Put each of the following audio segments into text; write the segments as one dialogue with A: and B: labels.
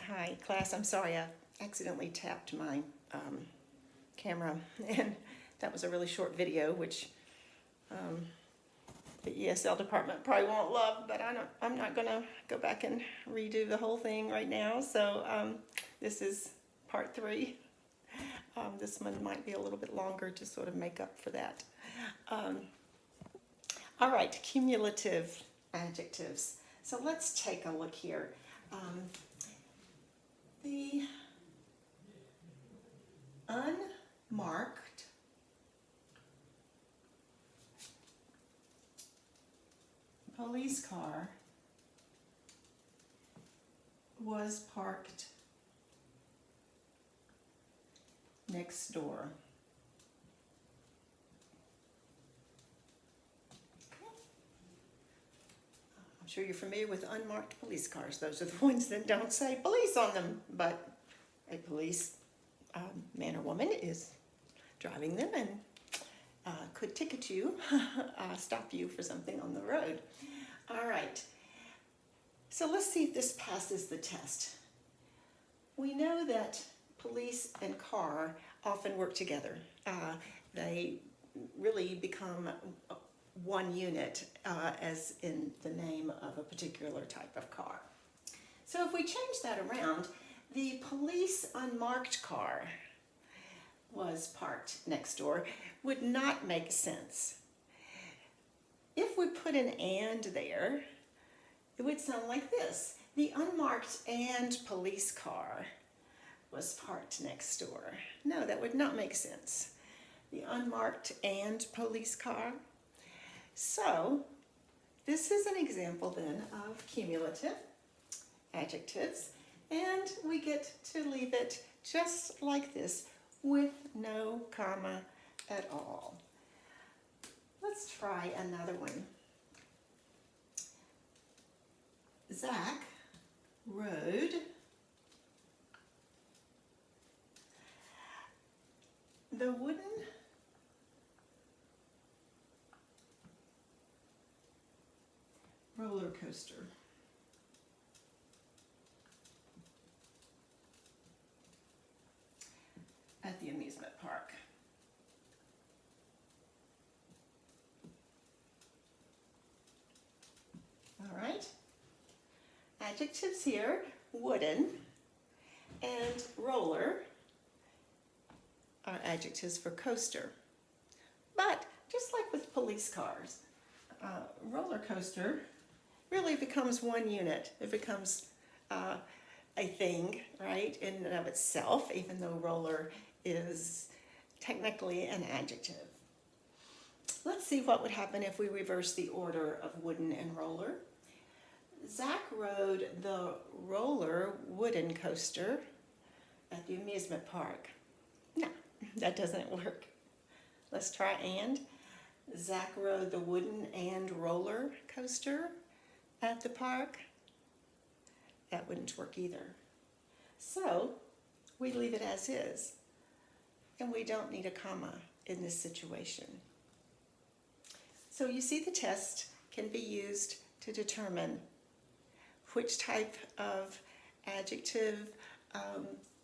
A: Hi, class. I'm sorry, I accidentally tapped my camera, and that was a really short video, which the ESL department probably won't love. But I'm not going to go back and redo the whole thing right now. So this is part 3. This one might be a little bit longer to sort of make up for that. All right, cumulative adjectives. So let's take a look here. The unmarked police car was parked next door. I'm sure you're familiar with unmarked police cars. Those are the ones that don't say police on them, but a police man or woman is driving them and could ticket you, stop you for something on the road. All right, so let's see if this passes the test. We know that police and car often work together. They really become one unit, as in the name of a particular type of car. So if we change that around, the police unmarked car was parked next door would not make sense. If we put an and there, it would sound like this. The unmarked and police car was parked next door. No, that would not make sense. The unmarked and police car. So this is an example then of cumulative adjectives, and we get to leave it just like this with no comma at all. Let's try another one. Zach rode the wooden roller coaster. At the amusement park. All right. Adjectives here, wooden and roller are adjectives for coaster. But just like with police cars, roller coaster really becomes one unit. It becomes a thing, right, in and of itself, even though roller is technically an adjective. Let's see what would happen if we reverse the order of wooden and roller. Zach rode the roller wooden coaster at the amusement park. No, that doesn't work. Let's try and. Zach rode the wooden and roller coaster at the park. That wouldn't work either. So we leave it as is, and we don't need a comma in this situation. So you see, the test can be used to determine which type of adjective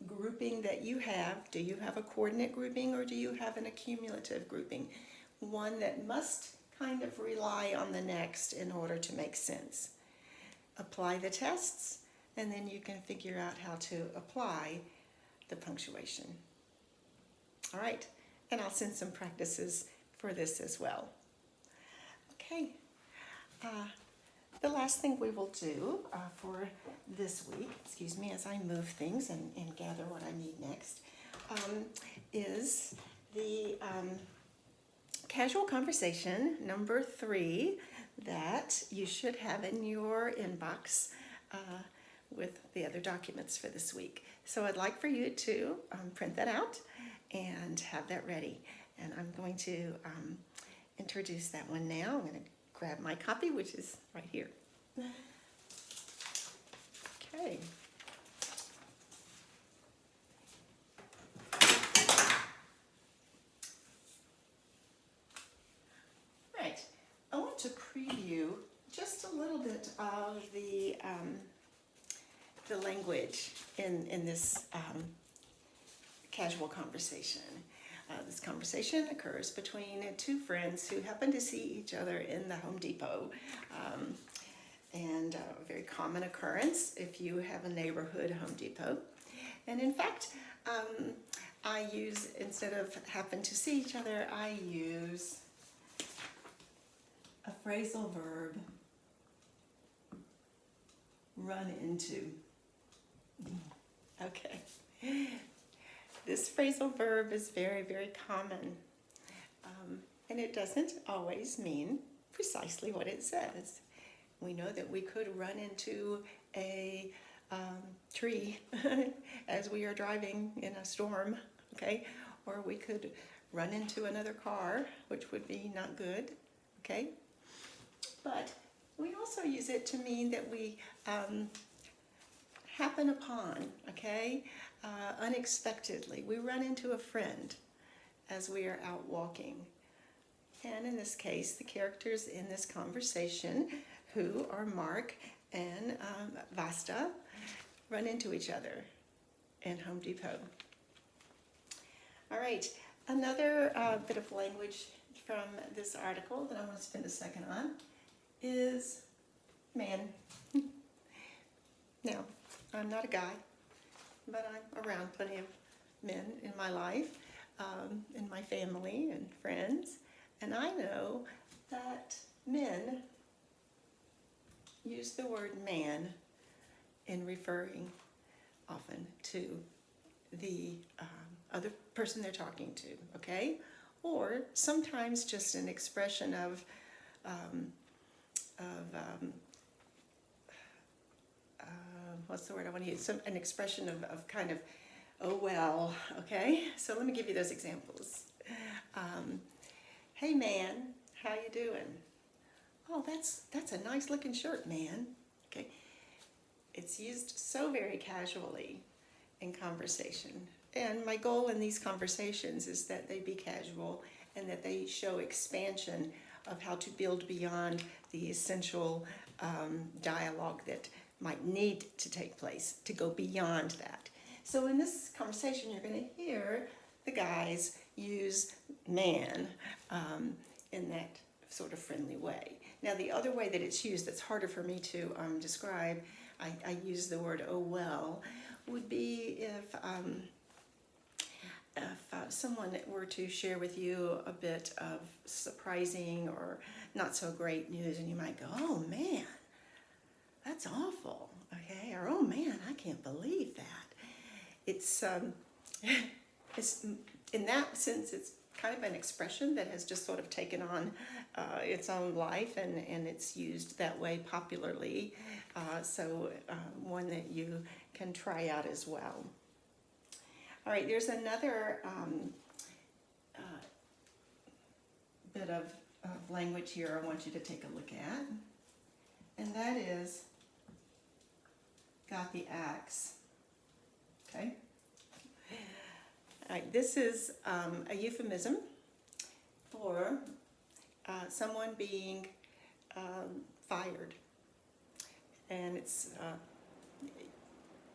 A: grouping that you have. Do you have a coordinate grouping, or do you have an accumulative grouping? One that must kind of rely on the next in order to make sense. Apply the tests, and then you can figure out how to apply the punctuation. All right, and I'll send some practices for this as well. Okay, the last thing we will do for this week, excuse me, as I move things and gather what I need next, is the casual conversation number 3 that you should have in your inbox with the other documents for this week. So I'd like for you to print that out and have that ready. And I'm going to introduce that one now. I'm going to grab my copy, which is right here. Okay. Right. I want to preview just a little bit of the the language in this casual conversation. This conversation occurs between two friends who happen to see each other in the Home Depot. And a very common occurrence if you have a neighborhood Home Depot. And in fact, I use, instead of happen to see each other, I use a phrasal verb, run into. Okay. This phrasal verb is very, very common. And it doesn't always mean precisely what it says. We know that we could run into a tree as we are driving in a storm, okay? Or we could run into another car, which would be not good, okay? But we also use it to mean that we happen upon, okay? Unexpectedly. We run into a friend as we are out walking. And in this case, the characters in this conversation, who are Mark and Vasta, run into each other in Home Depot. All right, another bit of language from this article that I want to spend a second on is man. Now, I'm not a guy, but I'm around plenty of men in my life, in my family and friends, and I know that men use the word man in referring often to the other person they're talking to, okay? Or sometimes just an expression of what's the word I want to use? An expression of kind of, oh well, okay? So let me give you those examples. Hey man, how you doing? Oh, that's a nice looking shirt, man. Okay. It's used so very casually in conversation. And my goal in these conversations is that they be casual and that they show expansion of how to build beyond the essential dialogue that might need to take place, to go beyond that. So in this conversation, you're going to hear the guys use man in that sort of friendly way. Now, the other way that it's used that's harder for me to describe, I use the word oh well, would be if someone were to share with you a bit of surprising or not so great news, and you might go, oh man, that's awful, okay? Or oh man, I can't believe that. It's in that sense, it's kind of an expression that has just sort of taken on its own life, and it's used that way popularly. So one that you can try out as well. All right, there's another bit of language here I want you to take a look at, and that is got the axe. Okay. All right, this is a euphemism for someone being fired, and it's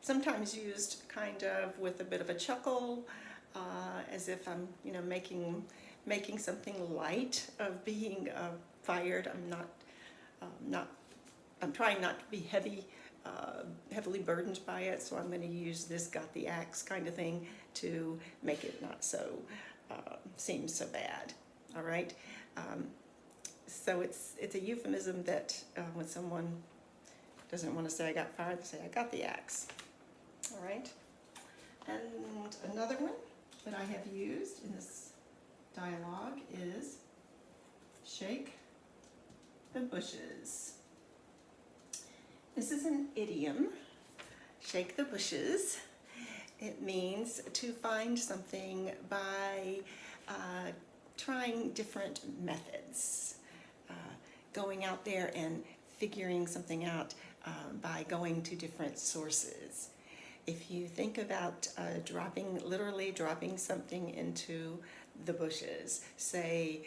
A: sometimes used kind of with a bit of a chuckle, as if I'm, making something light of being fired. I'm trying not to be heavily burdened by it, so I'm going to use this got the axe kind of thing to make it not so seem so bad. All right. So it's a euphemism that when someone doesn't want to say I got fired, they say I got the axe. All right. And another one that I have used in this dialogue is shake the bushes. This is an idiom, shake the bushes. It means to find something by trying different methods, going out there and figuring something out by going to different sources. If you think about literally dropping something into the bushes, say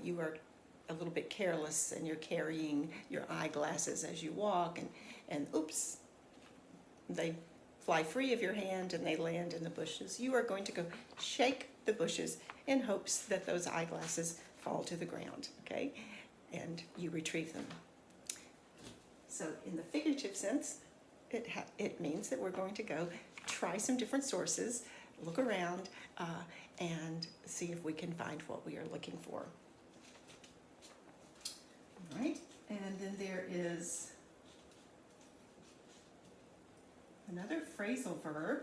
A: you are a little bit careless and you're carrying your eyeglasses as you walk, and oops, they fly free of your hand and they land in the bushes. You are going to go shake the bushes in hopes that those eyeglasses fall to the ground, okay? And you retrieve them. So in the figurative sense, it means that we're going to go try some different sources, look around, and see if we can find what we are looking for. All right, and then there is another phrasal verb,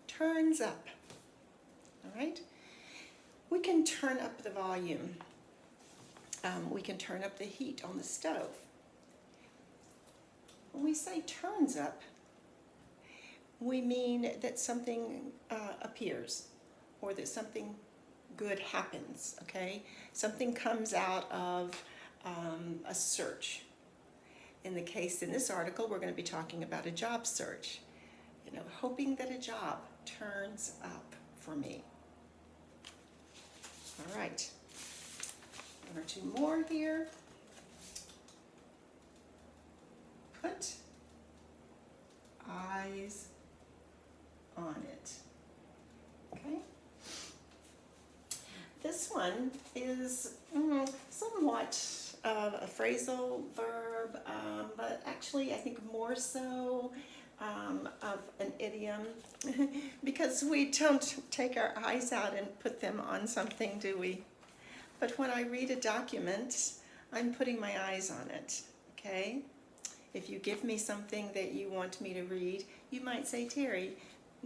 A: turns up. All right, we can turn up the volume. We can turn up the heat on the stove. When we say turns up, we mean that something appears or that something good happens, okay? Something comes out of a search. In this article, we're going to be talking about a job search. You know, hoping that a job turns up for me. All right. One or two more here. Put eyes on it. Okay. This one is somewhat a phrasal verb, but actually I think more so of an idiom because we don't take our eyes out and put them on something, do we? But when I read a document, I'm putting my eyes on it, okay? If you give me something that you want me to read, you might say, Terry,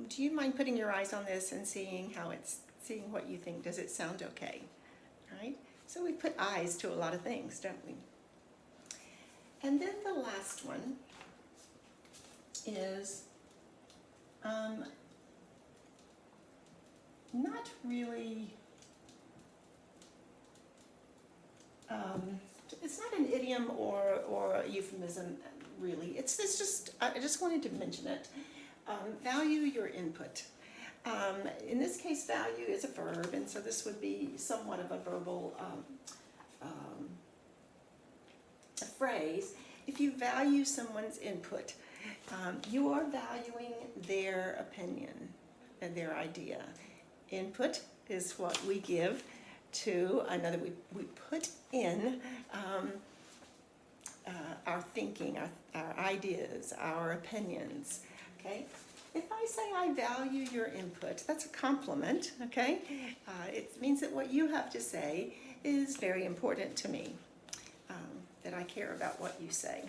A: do you mind putting your eyes on this and seeing what you think? Does it sound okay? All right? So we put eyes to a lot of things, don't we? And then the last one is not really, it's not an idiom or a euphemism, really. It's just, I just wanted to mention it. Value your input. In this case, value is a verb, and so this would be somewhat of a verbal a phrase. If you value someone's input, you are valuing their opinion and their idea. Input is what we give to another. We put in our thinking, our ideas, our opinions, okay? If I say I value your input, that's a compliment, okay? It means that what you have to say is very important to me, that I care about what you say.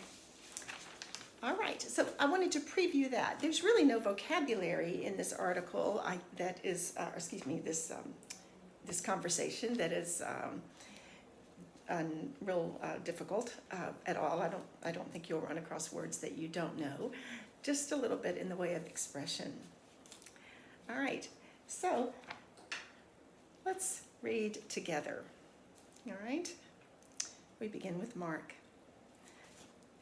A: All right, so I wanted to preview that. There's really no vocabulary in this article this conversation that is real difficult at all. I don't think you'll run across words that you don't know. Just a little bit in the way of expression. All right, so let's read together. All right, we begin with Mark.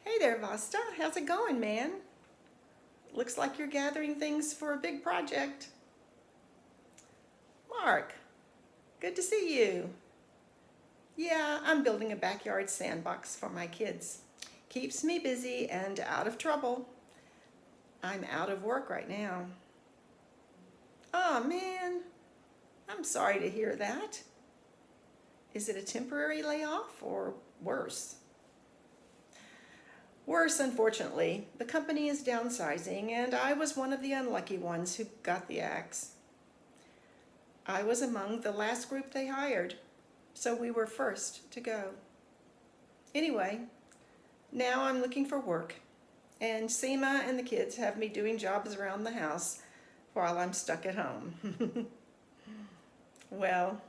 A: Hey there, Vasta. How's it going, man? Looks like you're gathering things for a big project. Mark, good to see you. Yeah, I'm building a backyard sandbox for my kids. Keeps me busy and out of trouble. I'm out of work right now. Oh, man. I'm sorry to hear that. Is it a temporary layoff or worse? Worse, unfortunately. The company is downsizing, and I was one of the unlucky ones who got the axe. I was among the last group they hired, so we were first to go. Anyway, now I'm looking for work, and Seema and the kids have me doing jobs around the house while I'm stuck at home. Well,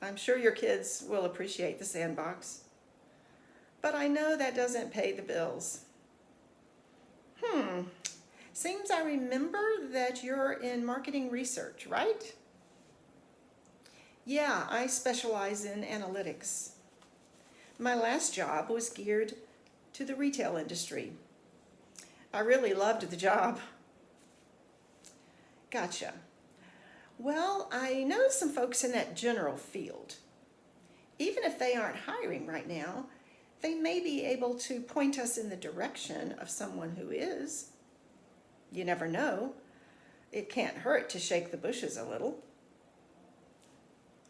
A: I'm sure your kids will appreciate the sandbox, but I know that doesn't pay the bills. Seems I remember that you're in marketing research, right? Yeah, I specialize in analytics. My last job was geared to the retail industry. I really loved the job. Gotcha. Well, I know some folks in that general field. Even if they aren't hiring right now, they may be able to point us in the direction of someone who is. you never know. It can't hurt to shake the bushes a little.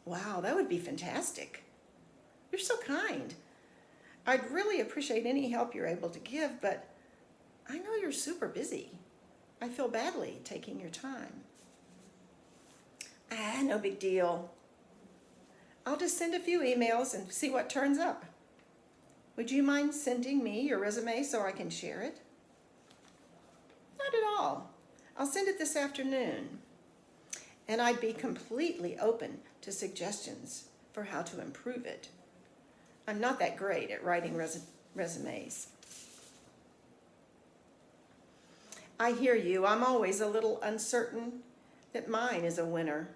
A: Wow, that would be fantastic. You're so kind. I'd really appreciate any help you're able to give, but I know you're super busy. I feel badly taking your time. No big deal. I'll just send a few emails and see what turns up. Would you mind sending me your resume so I can share it? Not at all. I'll send it this afternoon. And I'd be completely open to suggestions for how to improve it. I'm not that great at writing resumes. I hear you. I'm always a little uncertain that mine is a winner.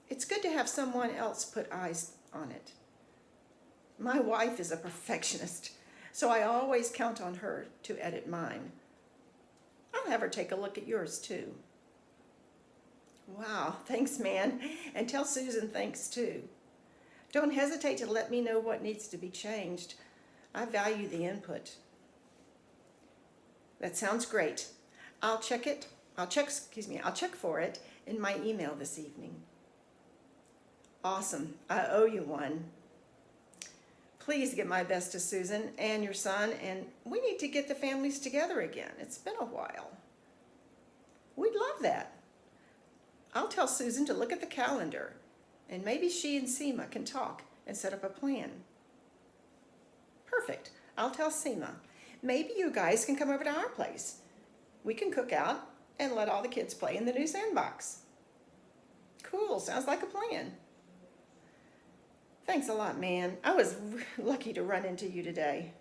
A: It's good to have someone else put eyes on it. My wife is a perfectionist, so I always count on her to edit mine. I'll have her take a look at yours too. Wow, thanks, man. And tell Susan thanks too. Don't hesitate to let me know what needs to be changed. I value the input. That sounds great. I'll check for it in my email this evening. Awesome. I owe you one. Please give my best to Susan and your son, and we need to get the families together again. It's been a while. We'd love that. I'll tell Susan to look at the calendar, and maybe she and Seema can talk and set up a plan. Perfect. I'll tell Seema. Maybe you guys can come over to our place. We can cook out and let all the kids play in the new sandbox. Cool. Sounds like a plan. Thanks a lot, man. I was lucky to run into you today.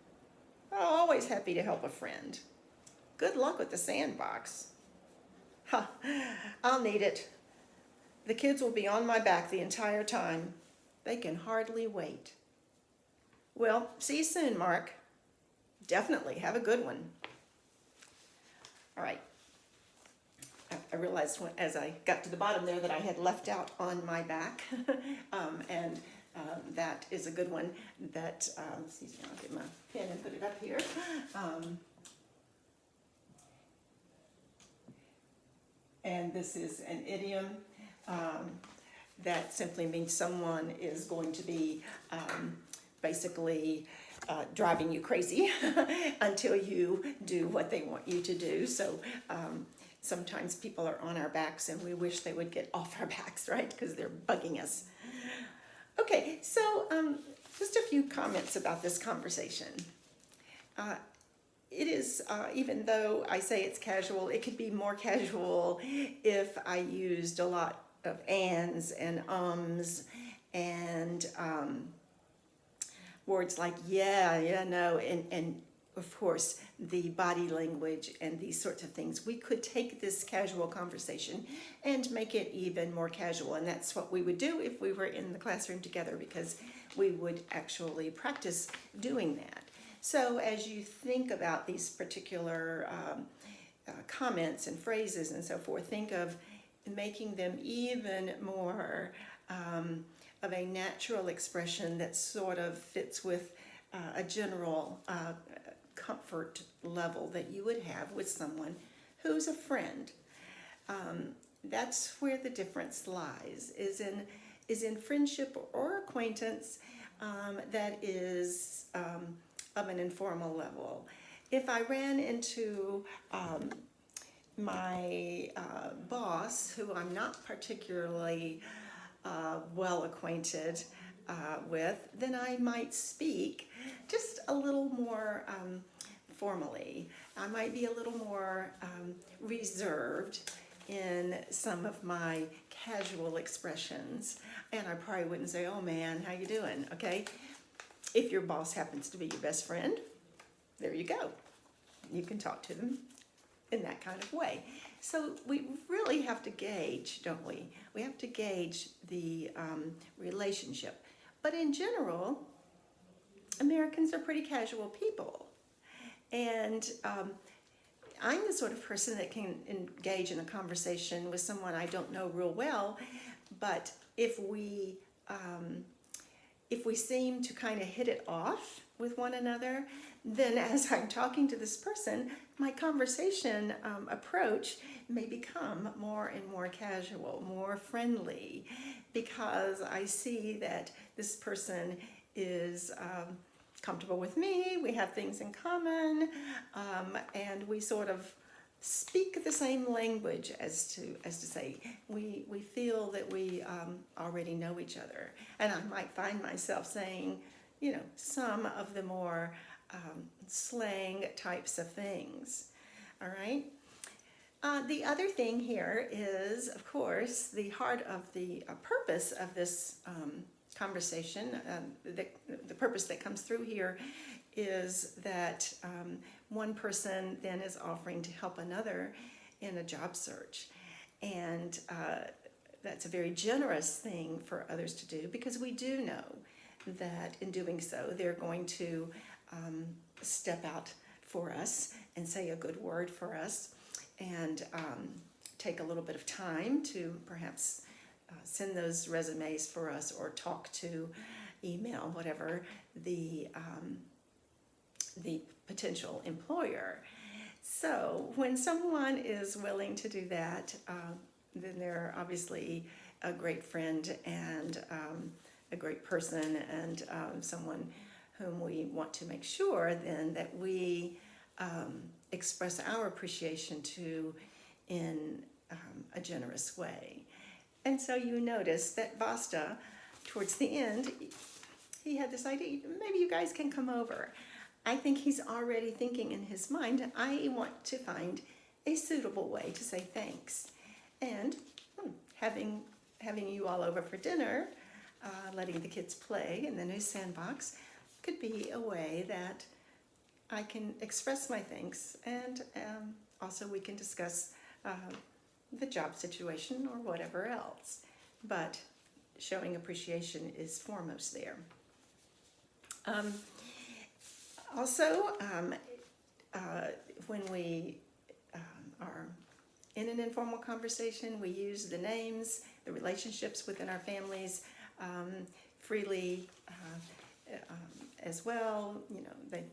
A: Oh, always happy to help a friend. Good luck with the sandbox. Ha, I'll need it. The kids will be on my back the entire time. They can hardly wait. Well, see you soon, Mark. Definitely. Have a good one. All right. I realized as I got to the bottom there that I had left out on my back. And that is a good one that, excuse me, I'll get my pen and put it up here. And this is an idiom that simply means someone is going to be basically driving you crazy until you do what they want you to do. So sometimes people are on our backs and we wish they would get off our backs, right? Because they're bugging us. Okay, so just a few comments about this conversation. It is, even though I say it's casual, it could be more casual if I used a lot of ands and ums and words like yeah, no, and of course the body language and these sorts of things. We could take this casual conversation and make it even more casual, and that's what we would do if we were in the classroom together, because we would actually practice doing that. So as you think about these particular comments and phrases and so forth, think of making them even more of a natural expression that sort of fits with a general comfort level that you would have with someone who's a friend. That's where the difference lies, is in friendship or acquaintance that is of an informal level. If I ran into my boss, who I'm not particularly well acquainted with, then I might speak just a little more formally. I might be a little more reserved in some of my casual expressions, and I probably wouldn't say, "Oh man, how you doing?" Okay? If your boss happens to be your best friend, there you go. You can talk to them in that kind of way. So we really have to gauge, don't we? We have to gauge the relationship. But in general, Americans are pretty casual people. And I'm the sort of person that can engage in a conversation with someone I don't know real well, but if we seem to kind of hit it off with one another, then as I'm talking to this person, my conversation approach may become more and more casual, more friendly, because I see that this person is comfortable with me, we have things in common, and we sort of speak the same language as to say we feel that we already know each other. And I might find myself saying, some of the more slang types of things. All right. The other thing here is, of course, the heart of the purpose of this conversation. The purpose that comes through here is that one person then is offering to help another in a job search. And that's a very generous thing for others to do, because we do know that in doing so, they're going to step out for us and say a good word for us, and take a little bit of time to perhaps send those resumes for us, or talk to, email, whatever, the potential employer. So when someone is willing to do that, then they're obviously a great friend and a great person, and someone whom we want to make sure then that we express our appreciation to in a generous way. And so you notice that Vasta, towards the end, he had this idea, maybe you guys can come over. I think he's already thinking in his mind, I want to find a suitable way to say thanks. And having you all over for dinner, letting the kids play in the new sandbox could be a way that I can express my thanks, and also we can discuss the job situation or whatever else. But showing appreciation is foremost there. Also, when we are in an informal conversation, we use the names, the relationships within our families freely as well.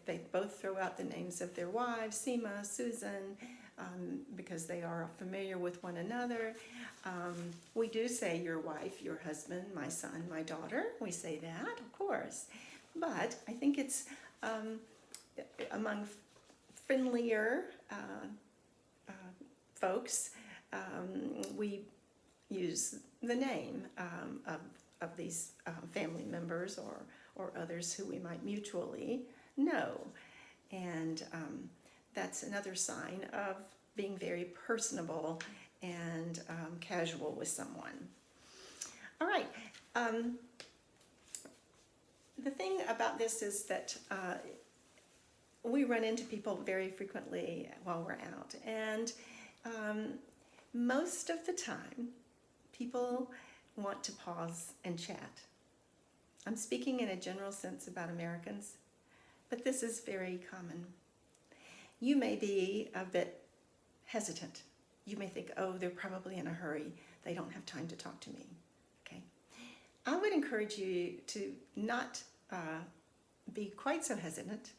A: They both throw out the names of their wives, Seema, Susan, because they are familiar with one another. We do say your wife, your husband, my son, my daughter. We say that, of course. But I think it's among friendlier folks, we use the name of these family members or others who we might mutually know. And that's another sign of being very personable and casual with someone. All right. The thing about this is that we run into people very frequently while we're out. And most of the time, people want to pause and chat. I'm speaking in a general sense about Americans, but this is very common. You may be a bit hesitant. You may think, oh, they're probably in a hurry. They don't have time to talk to me. Okay. I would encourage you to not be quite so hesitant,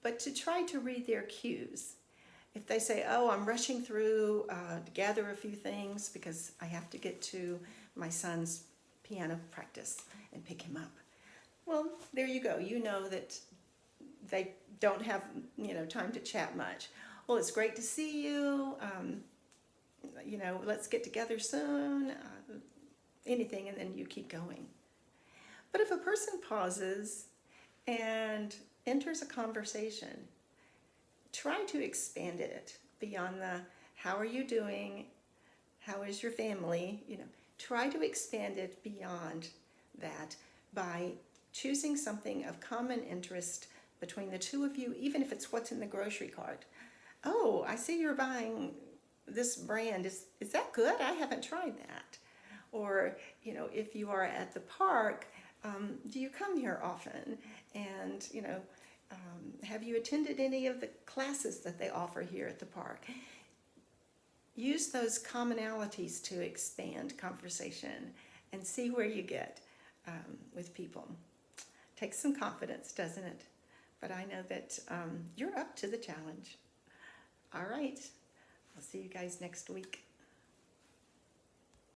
A: but to try to read their cues. If they say, oh, I'm rushing through to gather a few things because I have to get to my son's piano practice and pick him up. Well, there you go. You know that they don't have time to chat much. Well, it's great to see you. Let's get together soon. Anything, and then you keep going. But if a person pauses and enters a conversation, try to expand it beyond the how are you doing, how is your family, try to expand it beyond that by choosing something of common interest between the two of you, even if it's what's in the grocery cart. Oh, I see you're buying this brand. Is that good? I haven't tried that. Or, if you are at the park, do you come here often? And, have you attended any of the classes that they offer here at the park? Use those commonalities to expand conversation and see where you get with people. Takes some confidence, doesn't it? But I know that you're up to the challenge. All right. I'll see you guys next week.